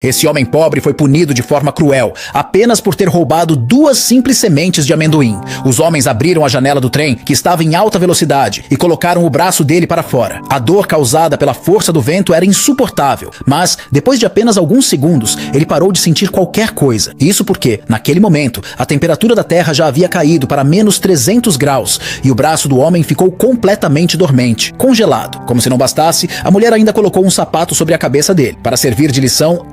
Esse homem pobre foi punido de forma cruel, apenas por ter roubado 2 simples sementes de amendoim. Os homens abriram a janela do trem, que estava em alta velocidade, e colocaram o braço dele para fora. A dor causada pela força do vento era insuportável, mas, depois de apenas alguns segundos, ele parou de sentir qualquer coisa. Isso porque, naquele momento, a temperatura da terra já havia caído para menos 300 graus, e o braço do homem ficou completamente dormente, congelado. Como se não bastasse, a mulher ainda colocou um sapato sobre a cabeça dele, para servir de lição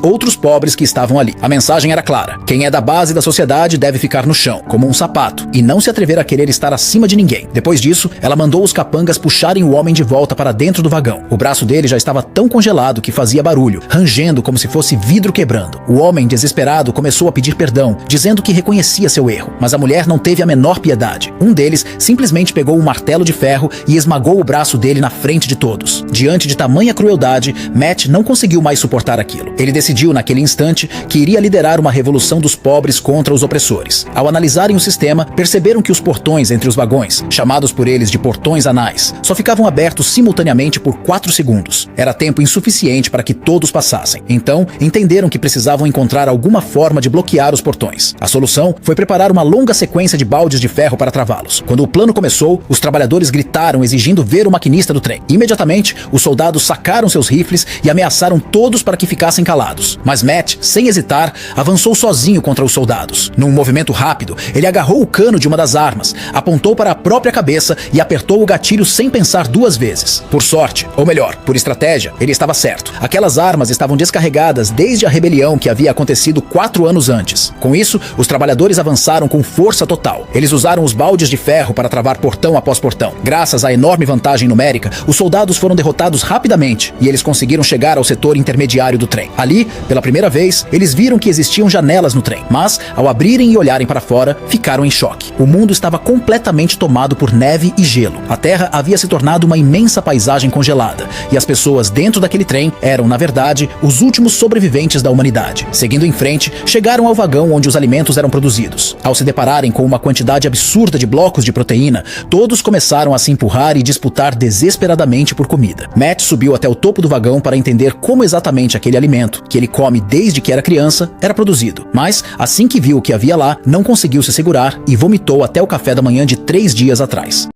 outros pobres que estavam ali. A mensagem era clara: quem é da base da sociedade deve ficar no chão, como um sapato, e não se atrever a querer estar acima de ninguém. Depois disso, ela mandou os capangas puxarem o homem de volta para dentro do vagão. O braço dele já estava tão congelado que fazia barulho, rangendo como se fosse vidro quebrando. O homem, desesperado, começou a pedir perdão, dizendo que reconhecia seu erro, mas a mulher não teve a menor piedade. Um deles simplesmente pegou um martelo de ferro e esmagou o braço dele na frente de todos. Diante de tamanha crueldade, Matt não conseguiu mais suportar aquilo. Ele decidiu naquele instante que iria liderar uma revolução dos pobres contra os opressores. Ao analisarem o sistema, perceberam que os portões entre os vagões, chamados por eles de portões anais, só ficavam abertos simultaneamente por 4 segundos. Era tempo insuficiente para que todos passassem. Então, entenderam que precisavam encontrar alguma forma de bloquear os portões. A solução foi preparar uma longa sequência de baldes de ferro para travá-los. Quando o plano começou, os trabalhadores gritaram exigindo ver o maquinista do trem. Imediatamente, os soldados sacaram seus rifles e ameaçaram todos para que ficassem calados. Mas Matt, sem hesitar, avançou sozinho contra os soldados. Num movimento rápido, ele agarrou o cano de uma das armas, apontou para a própria cabeça e apertou o gatilho sem pensar 2 vezes. Por sorte, ou melhor, por estratégia, ele estava certo. Aquelas armas estavam descarregadas desde a rebelião que havia acontecido 4 anos antes. Com isso, os trabalhadores avançaram com força total. Eles usaram os baldes de ferro para travar portão após portão. Graças à enorme vantagem numérica, os soldados foram derrotados rapidamente e eles conseguiram chegar ao setor intermediário do trem. Ali, pela primeira vez, eles viram que existiam janelas no trem, mas, ao abrirem e olharem para fora, ficaram em choque. O mundo estava completamente tomado por neve e gelo. A terra havia se tornado uma imensa paisagem congelada, e as pessoas dentro daquele trem eram, na verdade, os últimos sobreviventes da humanidade. Seguindo em frente, chegaram ao vagão onde os alimentos eram produzidos. Ao se depararem com uma quantidade absurda de blocos de proteína, todos começaram a se empurrar e disputar desesperadamente por comida. Matt subiu até o topo do vagão para entender como exatamente aquele alimento, que ele come desde que era criança, era produzido. Mas, assim que viu o que havia lá, não conseguiu se segurar e vomitou até o café da manhã de 3 dias atrás.